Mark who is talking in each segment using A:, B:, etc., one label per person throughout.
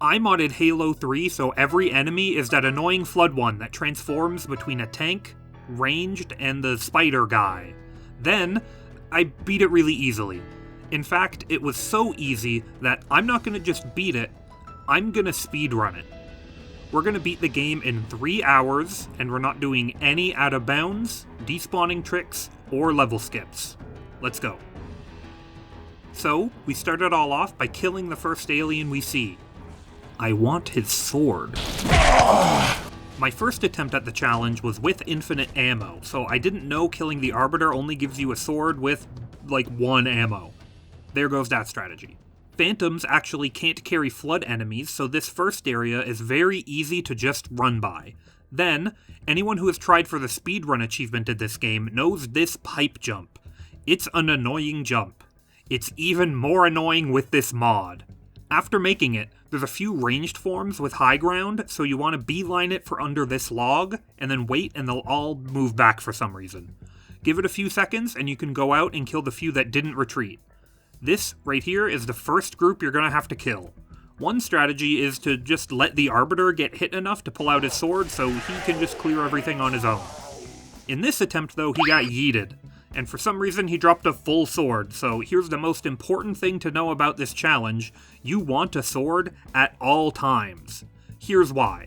A: I modded Halo 3 so every enemy is that annoying flood one that transforms between a tank, ranged, and the spider guy. Then, I beat it really easily. In fact, it was so easy that I'm not gonna just beat it, I'm gonna speedrun it. We're gonna beat the game in 3 hours, and we're not doing any out of bounds, despawning tricks, or level skips. Let's go. So, we start it all off by killing the first alien we see. I want his sword. My first attempt at the challenge was with infinite ammo, so I didn't know killing the Arbiter only gives you a sword with, like, 1 ammo. There goes that strategy. Phantoms actually can't carry flood enemies, so this first area is very easy to just run by. Then, anyone who has tried for the speedrun achievement in this game knows this pipe jump. It's an annoying jump. It's even more annoying with this mod. After making it, there's a few ranged forms with high ground, so you want to beeline it for under this log, and then wait and they'll all move back for some reason. Give it a few seconds and you can go out and kill the few that didn't retreat. This, right here, is the first group you're going to have to kill. One strategy is to just let the Arbiter get hit enough to pull out his sword so he can just clear everything on his own. In this attempt, though, he got yeeted, and for some reason he dropped a full sword, so here's the most important thing to know about this challenge: you want a sword at all times. Here's why.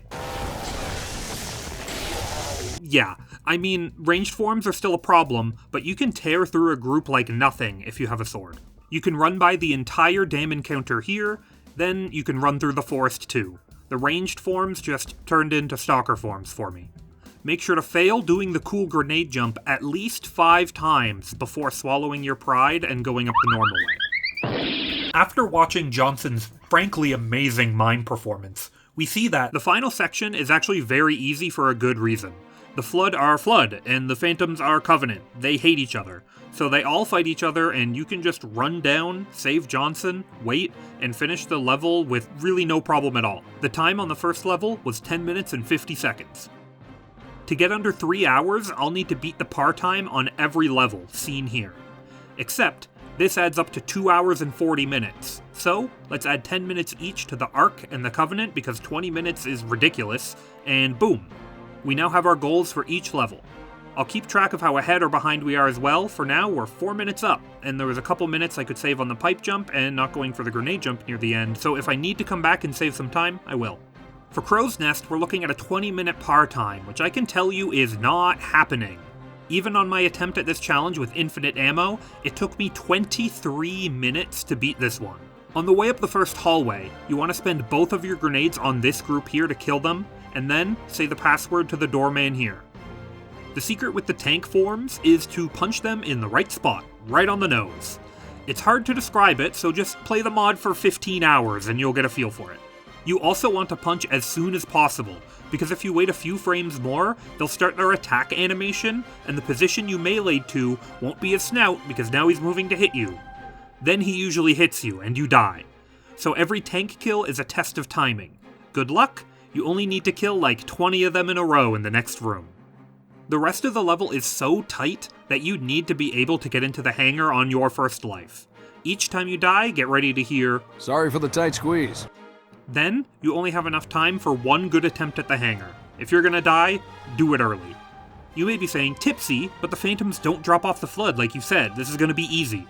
A: Yeah, I mean, ranged forms are still a problem, but you can tear through a group like nothing if you have a sword. You can run by the entire dam encounter here, then you can run through the forest too. The ranged forms just turned into stalker forms for me. Make sure to fail doing the cool grenade jump at least 5 times before swallowing your pride and going up the normal way. After watching Johnson's frankly amazing mine performance, we see that the final section is actually very easy for a good reason. The Flood are Flood, and the Phantoms are Covenant. They hate each other. So they all fight each other, and you can just run down, save Johnson, wait, and finish the level with really no problem at all. The time on the first level was 10 minutes and 50 seconds. To get under 3 hours, I'll need to beat the par time on every level, seen here. Except, this adds up to 2 hours and 40 minutes. So, let's add 10 minutes each to the Ark and the Covenant because 20 minutes is ridiculous, and boom. We now have our goals for each level. I'll keep track of how ahead or behind we are as well. For now, we're 4 minutes up, and there was a couple minutes I could save on the pipe jump and not going for the grenade jump near the end, so if I need to come back and save some time, I will. For Crow's Nest, we're looking at a 20-minute par time, which I can tell you is not happening. Even on my attempt at this challenge with infinite ammo, it took me 23 minutes to beat this one. On the way up the first hallway, you want to spend both of your grenades on this group here to kill them, and then say the password to the doorman here. The secret with the tank forms is to punch them in the right spot, right on the nose. It's hard to describe it, so just play the mod for 15 hours and you'll get a feel for it. You also want to punch as soon as possible, because if you wait a few frames more, they'll start their attack animation, and the position you meleeed to won't be his snout because now he's moving to hit you. Then he usually hits you, and you die. So every tank kill is a test of timing. Good luck, you only need to kill like 20 of them in a row in the next room. The rest of the level is so tight that you need to be able to get into the hangar on your first life. Each time you die, get ready to hear,
B: "Sorry for the tight squeeze."
A: Then, you only have enough time for one good attempt at the hangar. If you're gonna die, do it early. You may be saying, "Tipsy, but the Phantoms don't drop off the flood like you said, this is gonna be easy."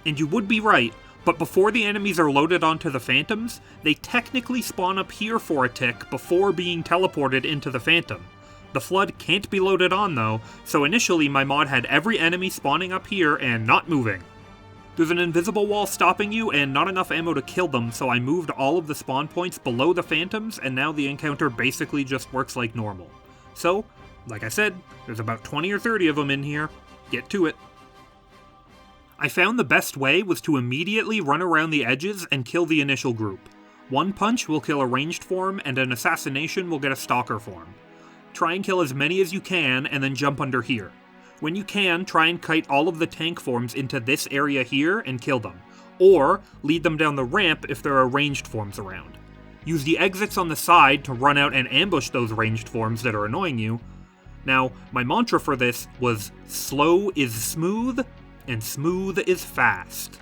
A: And you would be right, but before the enemies are loaded onto the Phantoms, they technically spawn up here for a tick before being teleported into the Phantom. The Flood can't be loaded on though, so initially my mod had every enemy spawning up here and not moving. There's an invisible wall stopping you and not enough ammo to kill them, so I moved all of the spawn points below the Phantoms, and now the encounter basically just works like normal. So, like I said, there's about 20 or 30 of them in here. Get to it. I found the best way was to immediately run around the edges and kill the initial group. One punch will kill a ranged form, and an assassination will get a stalker form. Try and kill as many as you can, and then jump under here. When you can, try and kite all of the tank forms into this area here and kill them. Or, lead them down the ramp if there are ranged forms around. Use the exits on the side to run out and ambush those ranged forms that are annoying you. Now, my mantra for this was, slow is smooth, and smooth is fast.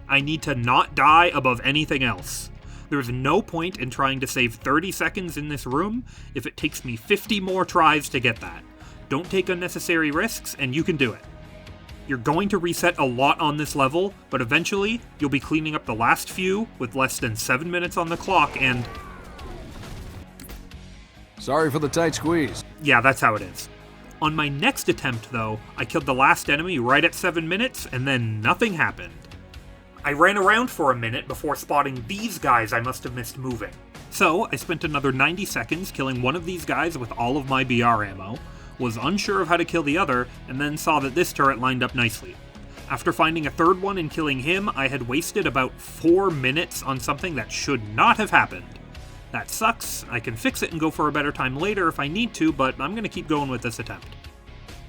A: I need to not die above anything else. There's no point in trying to save 30 seconds in this room if it takes me 50 more tries to get that. Don't take unnecessary risks, and you can do it. You're going to reset a lot on this level, but eventually, you'll be cleaning up the last few with less than 7 minutes on the clock, and...
B: Sorry for the tight squeeze.
A: yeah, that's how it is. On my next attempt, though, I killed the last enemy right at 7 minutes, and then nothing happened. I ran around for a minute before spotting these guys I must have missed moving. So, I spent another 90 seconds killing one of these guys with all of my BR ammo, was unsure of how to kill the other, and then saw that this turret lined up nicely. After finding a third one and killing him, I had wasted about 4 minutes on something that should not have happened. That sucks. I can fix it and go for a better time later if I need to, but I'm gonna keep going with this attempt.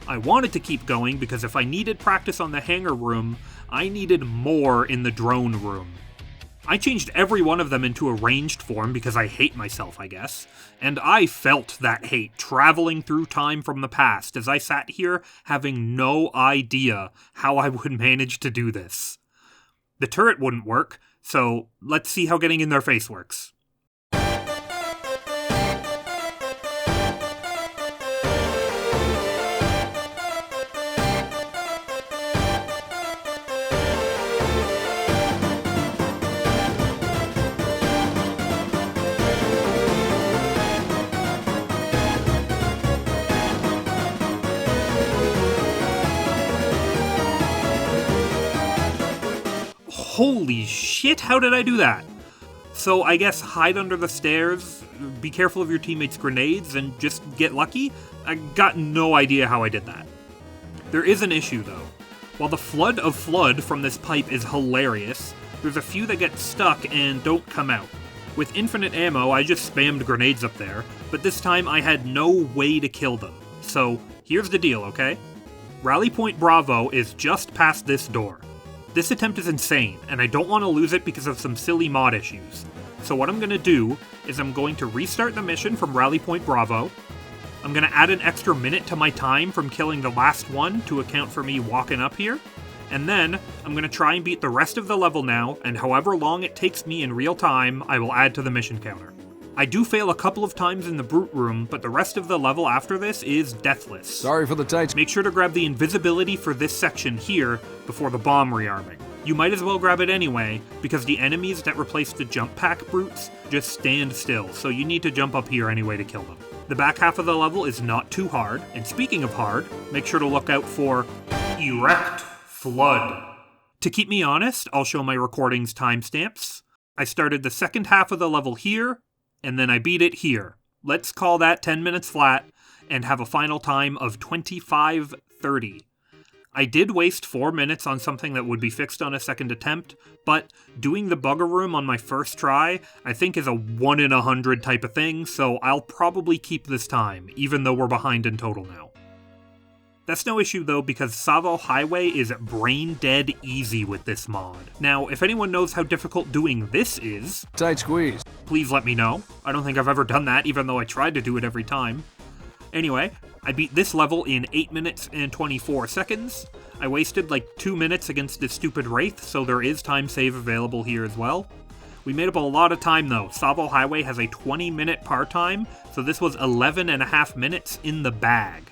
A: I wanted to keep going because if I needed practice on the hangar room, I needed more in the drone room. I changed every one of them into a ranged form because I hate myself, I guess, and I felt that hate traveling through time from the past as I sat here having no idea how I would manage to do this. The turret wouldn't work, so let's see how getting in their face works. Holy shit, how did I do that? So I guess hide under the stairs, be careful of your teammates' grenades, and just get lucky? I got no idea how I did that. There is an issue though. While the flood of flood from this pipe is hilarious, there's a few that get stuck and don't come out. With infinite ammo, I just spammed grenades up there, but this time I had no way to kill them. So here's the deal, okay? Rally Point Bravo is just past this door. This attempt is insane, and I don't want to lose it because of some silly mod issues. So what I'm going to do is I'm going to restart the mission from Rally Point Bravo. I'm going to add an extra minute to my time from killing the last one to account for me walking up here. And then I'm going to try and beat the rest of the level now, and however long it takes me in real time, I will add to the mission counter. I do fail a couple of times in the brute room, but the rest of the level after this is deathless.
B: Sorry for the tight.
A: Make sure to grab the invisibility for this section here before the bomb rearming. You might as well grab it anyway, because the enemies that replace the jump pack brutes just stand still, so you need to jump up here anyway to kill them. The back half of the level is not too hard, and speaking of hard, make sure to look out for Erect Flood. To keep me honest, I'll show my recording's timestamps. I started the second half of the level here, and then I beat it here. Let's call that 10 minutes flat, and have a final time of 25:30. I did waste 4 minutes on something that would be fixed on a second attempt, but doing the bugger room on my first try, I think is a 1 in 100 type of thing, so I'll probably keep this time, even though we're behind in total now. That's no issue though, because Tsavo Highway is brain dead easy with this mod. Now, if anyone knows how difficult doing this is,
B: Tight squeeze.
A: please let me know. I don't think I've ever done that, even though I tried to do it every time. Anyway, I beat this level in 8 minutes and 24 seconds. I wasted like 2 minutes against this stupid Wraith, so there is time save available here as well. We made up a lot of time though. Tsavo Highway has a 20-minute par time, so this was 11.5 minutes in the bag.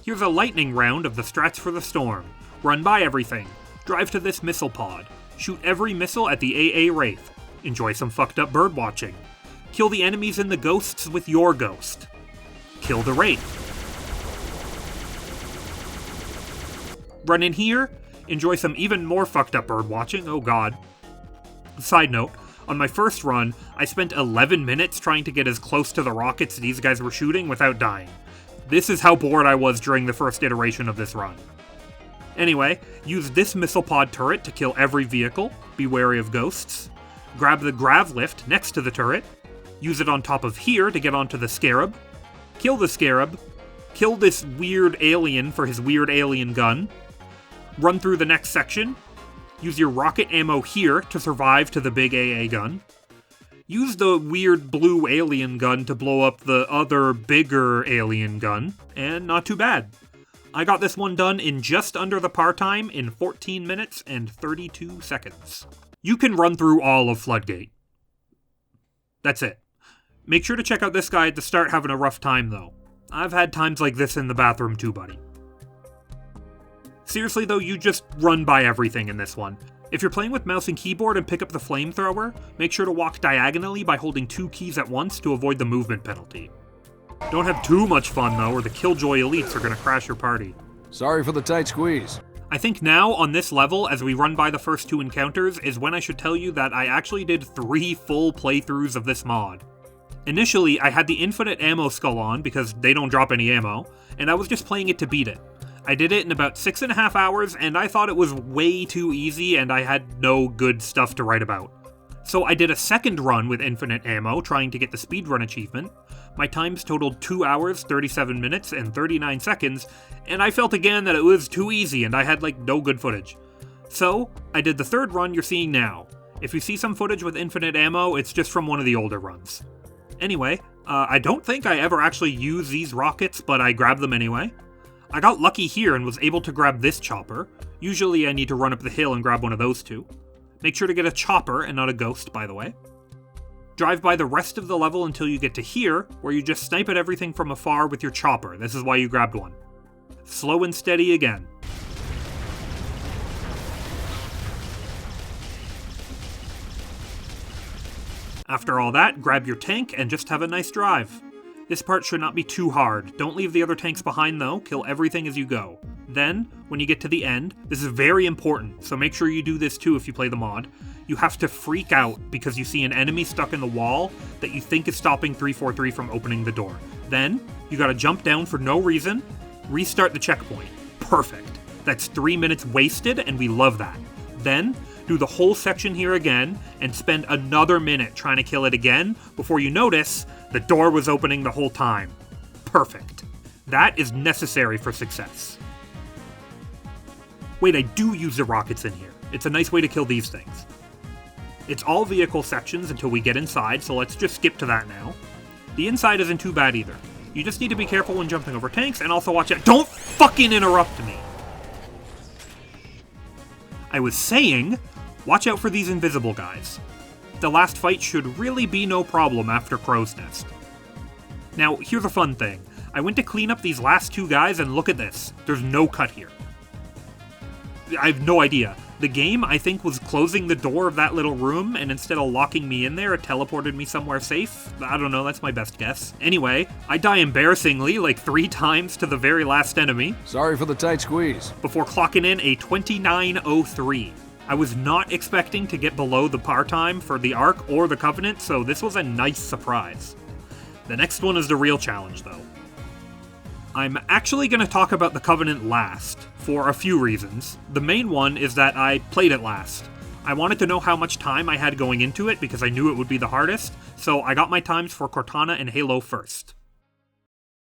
A: Here's a lightning round of the strats for the storm. Run by everything. Drive to this missile pod. Shoot every missile at the AA Wraith. Enjoy some fucked up bird watching. Kill the enemies and the ghosts with your ghost. Kill the Wraith. Run in here. Enjoy some even more fucked up bird watching. Oh god. Side note, on my first run, I spent 11 minutes trying to get as close to the rockets these guys were shooting without dying. This is how bored I was during the first iteration of this run. Anyway, use this missile pod turret to kill every vehicle, be wary of ghosts. Grab the grav lift next to the turret, use it on top of here to get onto the scarab. Kill the scarab, kill this weird alien for his weird alien gun. Run through the next section, use your rocket ammo here to survive to the big AA gun. Use the weird blue alien gun to blow up the other bigger alien gun, and not too bad. I got this one done in just under the par time in 14 minutes and 32 seconds. You can run through all of Floodgate. That's it. Make sure to check out this guy at the start having a rough time though. I've had times like this in the bathroom too, buddy. Seriously though, you just run by everything in this one. If you're playing with mouse and keyboard and pick up the flamethrower, make sure to walk diagonally by holding 2 keys at once to avoid the movement penalty. Don't have too much fun though, or the Killjoy elites are gonna crash your party.
B: Sorry for the tight squeeze.
A: I think now, on this level, as we run by the first 2 encounters, is when I should tell you that I actually did 3 full playthroughs of this mod. Initially, I had the infinite ammo skull on, because they don't drop any ammo, and I was just playing it to beat it. I did it in about 6.5 hours, and I thought it was way too easy, and I had no good stuff to write about. So I did a second run with infinite ammo, trying to get the speedrun achievement. My times totaled 2 hours, 37 minutes, and 39 seconds, and I felt again that it was too easy and I had no good footage. So, I did the third run you're seeing now. If you see some footage with infinite ammo, it's just from one of the older runs. Anyway, I don't think I ever actually used these rockets, but I grabbed them anyway. I got lucky here and was able to grab this chopper. Usually I need to run up the hill and grab one of those 2. Make sure to get a chopper and not a ghost, by the way. Drive by the rest of the level until you get to here, where you just snipe at everything from afar with your chopper. This is why you grabbed one. Slow and steady again. After all that, grab your tank and just have a nice drive. This part should not be too hard. Don't leave the other tanks behind though, kill everything as you go. Then, when you get to the end, this is very important, so make sure you do this too if you play the mod. You have to freak out because you see an enemy stuck in the wall that you think is stopping 343 from opening the door. Then, you gotta jump down for no reason, restart the checkpoint. Perfect. That's 3 minutes wasted and we love that. Then, do the whole section here again, and spend another minute trying to kill it again before you notice the door was opening the whole time. Perfect. That is necessary for success. Wait, I do use the rockets in here. It's a nice way to kill these things. It's all vehicle sections until we get inside, so let's just skip to that now. The inside isn't too bad either. You just need to be careful when jumping over tanks, and also watch out. Don't fucking interrupt me! I was saying, watch out for these invisible guys. The last fight should really be no problem after Crow's Nest. Now, here's a fun thing. I went to clean up these last 2 guys and look at this. There's no cut here. I have no idea. The game, I think, was closing the door of that little room, and instead of locking me in there, it teleported me somewhere safe. I don't know, that's my best guess. Anyway, I die embarrassingly 3 times to the very last enemy.
B: Sorry for the tight squeeze.
A: Before clocking in a 29:03. I was not expecting to get below the par time for the Ark or the Covenant, so this was a nice surprise. The next one is the real challenge, though. I'm actually going to talk about the Covenant last, for a few reasons. The main one is that I played it last. I wanted to know how much time I had going into it because I knew it would be the hardest, so I got my times for Cortana and Halo first.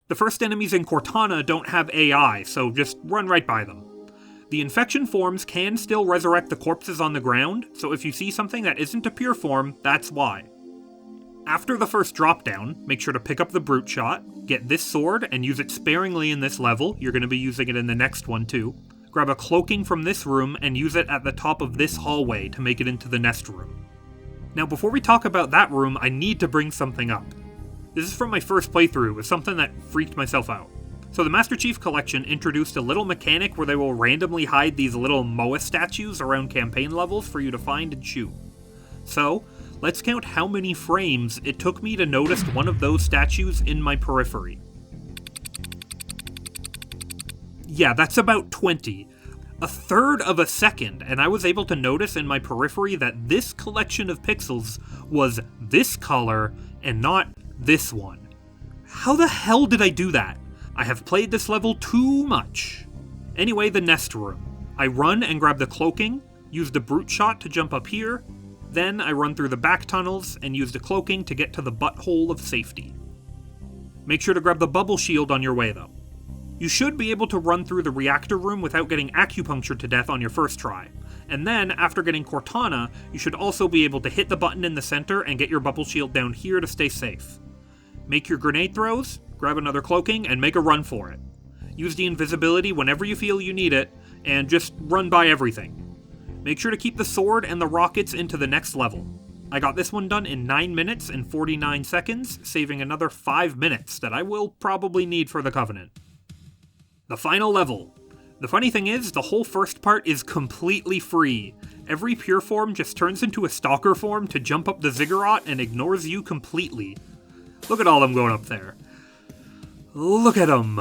A: The first enemies in Cortana don't have AI, so just run right by them. The infection forms can still resurrect the corpses on the ground, so if you see something that isn't a pure form, that's why. After the first drop down, make sure to pick up the brute shot, get this sword, and use it sparingly in this level. You're going to be using it in the next one too. Grab a cloaking from this room and use it at the top of this hallway to make it into the nest room. Now before we talk about that room, I need to bring something up. This is from my first playthrough, with something that freaked myself out. So the Master Chief Collection introduced a little mechanic where they will randomly hide these little Moa statues around campaign levels for you to find and shoot. So, let's count how many frames it took me to notice one of those statues in my periphery. Yeah, that's about 20. A third of a second, and I was able to notice in my periphery that this collection of pixels was this color and not this one. How the hell did I do that? I have played this level too much. Anyway, the nest room. I run and grab the cloaking, use the brute shot to jump up here, then I run through the back tunnels and use the cloaking to get to the butthole of safety. Make sure to grab the bubble shield on your way though. You should be able to run through the reactor room without getting acupunctured to death on your first try. And then, after getting Cortana, you should also be able to hit the button in the center and get your bubble shield down here to stay safe. Make your grenade throws, grab another cloaking, and make a run for it. Use the invisibility whenever you feel you need it, and just run by everything. Make sure to keep the sword and the rockets into the next level. I got this one done in 9 minutes and 49 seconds, saving another 5 minutes that I will probably need for the Covenant. The final level. The funny thing is, the whole first part is completely free. Every pure form just turns into a stalker form to jump up the ziggurat and ignores you completely. Look at all them going up there. Look at them.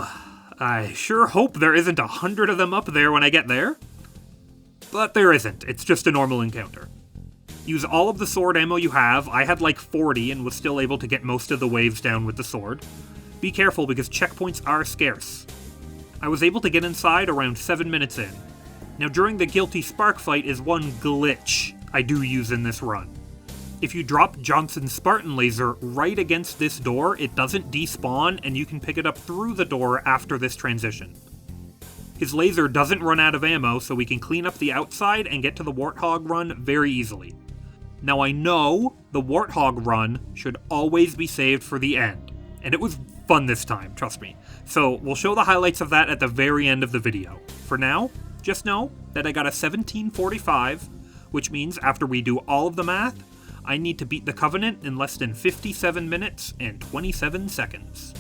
A: I sure hope there isn't 100 of them up there when I get there. But there isn't, it's just a normal encounter. Use all of the sword ammo you have. I had like 40 and was still able to get most of the waves down with the sword. Be careful because checkpoints are scarce. I was able to get inside around 7 minutes in. Now during the Guilty Spark fight is one glitch I do use in this run. If you drop Johnson's Spartan laser right against this door, it doesn't despawn and you can pick it up through the door after this transition. His laser doesn't run out of ammo, so we can clean up the outside and get to the Warthog run very easily. Now I know the Warthog run should always be saved for the end, and it was fun this time, trust me. So we'll show the highlights of that at the very end of the video. For now, just know that I got a 1745, which means after we do all of the math, I need to beat the Covenant in less than 57 minutes and 27 seconds.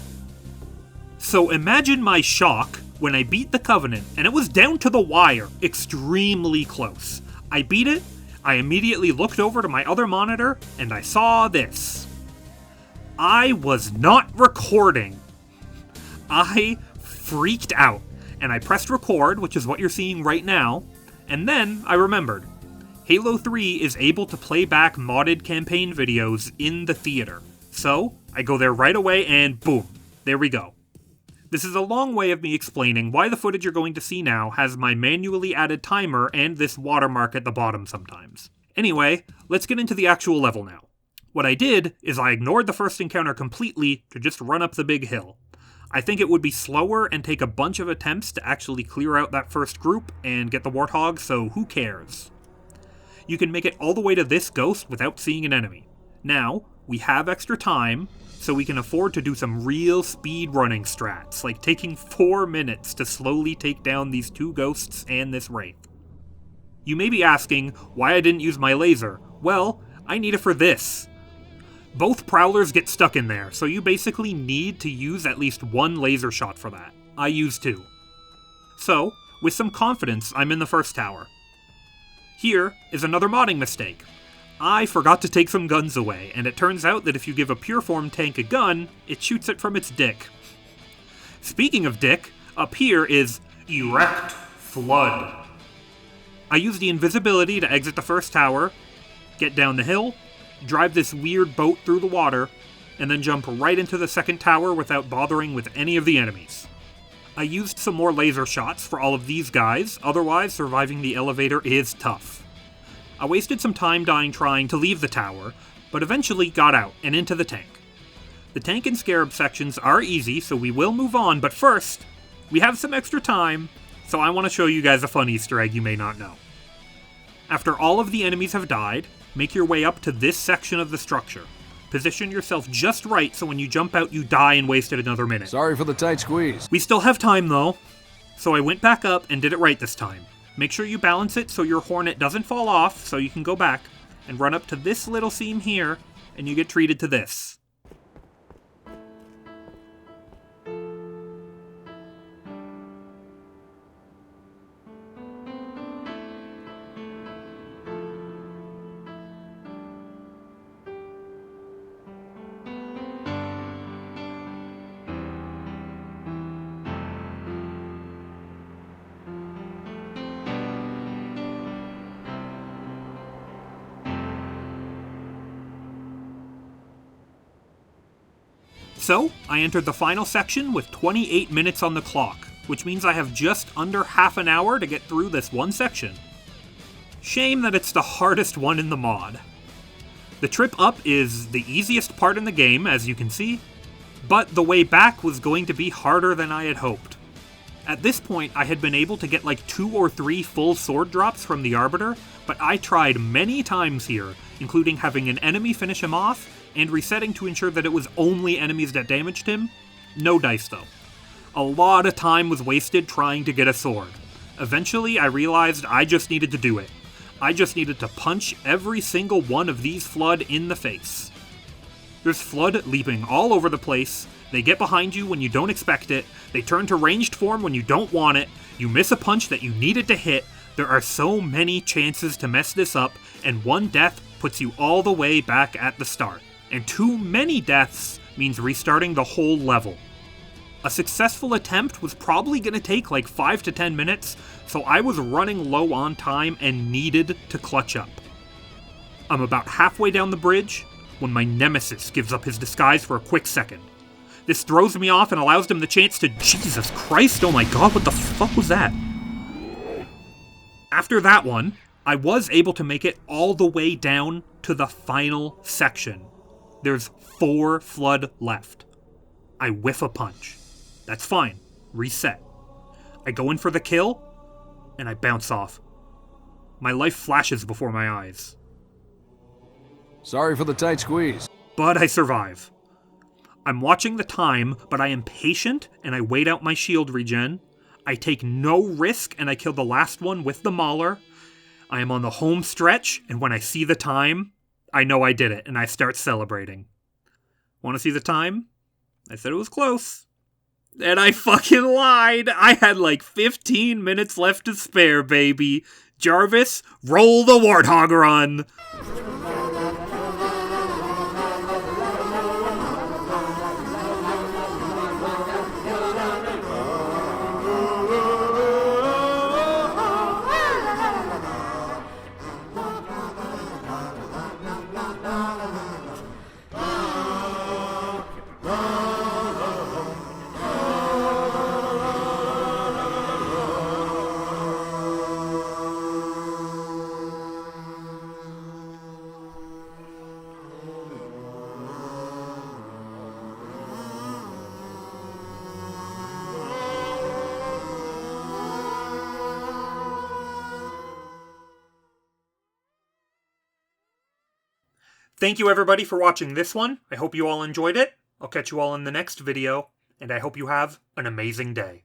A: So imagine my shock when I beat the Covenant, and it was down to the wire, extremely close. I beat it, I immediately looked over to my other monitor, and I saw this. I was not recording. I freaked out, and I pressed record, which is what you're seeing right now, and then I remembered. Halo 3 is able to play back modded campaign videos in the theater. So, I go there right away and boom, there we go. This is a long way of me explaining why the footage you're going to see now has my manually added timer and this watermark at the bottom sometimes. Anyway, let's get into the actual level now. What I did is I ignored the first encounter completely to just run up the big hill. I think it would be slower and take a bunch of attempts to actually clear out that first group and get the Warthog, so who cares? You can make it all the way to this ghost without seeing an enemy. Now, we have extra time, so we can afford to do some real speed running strats, like taking 4 minutes to slowly take down these 2 ghosts and this wraith. You may be asking why I didn't use my laser. Well, I need it for this. Both prowlers get stuck in there, so you basically need to use at least 1 laser shot for that. I used 2. So, with some confidence, I'm in the first tower. Here is another modding mistake. I forgot to take some guns away, and it turns out that if you give a pure form tank a gun, it shoots it from its dick. Speaking of dick, up here is Erect Flood. I use the invisibility to exit the first tower, get down the hill, drive this weird boat through the water, and then jump right into the second tower without bothering with any of the enemies. I used some more laser shots for all of these guys, otherwise surviving the elevator is tough. I wasted some time dying trying to leave the tower, but eventually got out and into the tank. The tank and scarab sections are easy, so we will move on, but first, we have some extra time, so I want to show you guys a fun Easter egg you may not know. After all of the enemies have died, make your way up to this section of the structure. Position yourself just right so when you jump out you die and wasted another minute.
B: Sorry for the tight squeeze.
A: We still have time though. So I went back up and did it right this time. Make sure you balance it so your hornet doesn't fall off so you can go back and run up to this little seam here and you get treated to this. So, I entered the final section with 28 minutes on the clock, which means I have just under half an hour to get through this one section. Shame that it's the hardest one in the mod. The trip up is the easiest part in the game, as you can see, but the way back was going to be harder than I had hoped. At this point, I had been able to get like 2 or 3 full sword drops from the Arbiter, but I tried many times here, including having an enemy finish him off, and resetting to ensure that it was only enemies that damaged him. No dice though. A lot of time was wasted trying to get a sword. Eventually, I realized I just needed to do it. I just needed to punch every single one of these Flood in the face. There's Flood leaping all over the place, they get behind you when you don't expect it, they turn to ranged form when you don't want it, you miss a punch that you needed to hit, there are so many chances to mess this up, and one death puts you all the way back at the start. And too many deaths means restarting the whole level. A successful attempt was probably going to take like 5 to 10 minutes, so I was running low on time and needed to clutch up. I'm about halfway down the bridge when my nemesis gives up his disguise for a quick second. This throws me off and allows him the chance to— Jesus Christ, oh my god, what the fuck was that? After that one, I was able to make it all the way down to the final section. There's 4 Flood left. I whiff a punch. That's fine. Reset. I go in for the kill, and I bounce off. My life flashes before my eyes.
B: Sorry for the tight squeeze.
A: But I survive. I'm watching the time, but I am patient, and I wait out my shield regen. I take no risk, and I kill the last one with the Mauler. I am on the home stretch, and when I see the time, I know I did it, and I start celebrating. Want to see the time? I said it was close. And I fucking lied! I had like 15 minutes left to spare, baby. Jarvis, roll the Warthog run! Thank you everybody for watching this one. I hope you all enjoyed it. I'll catch you all in the next video, and I hope you have an amazing day.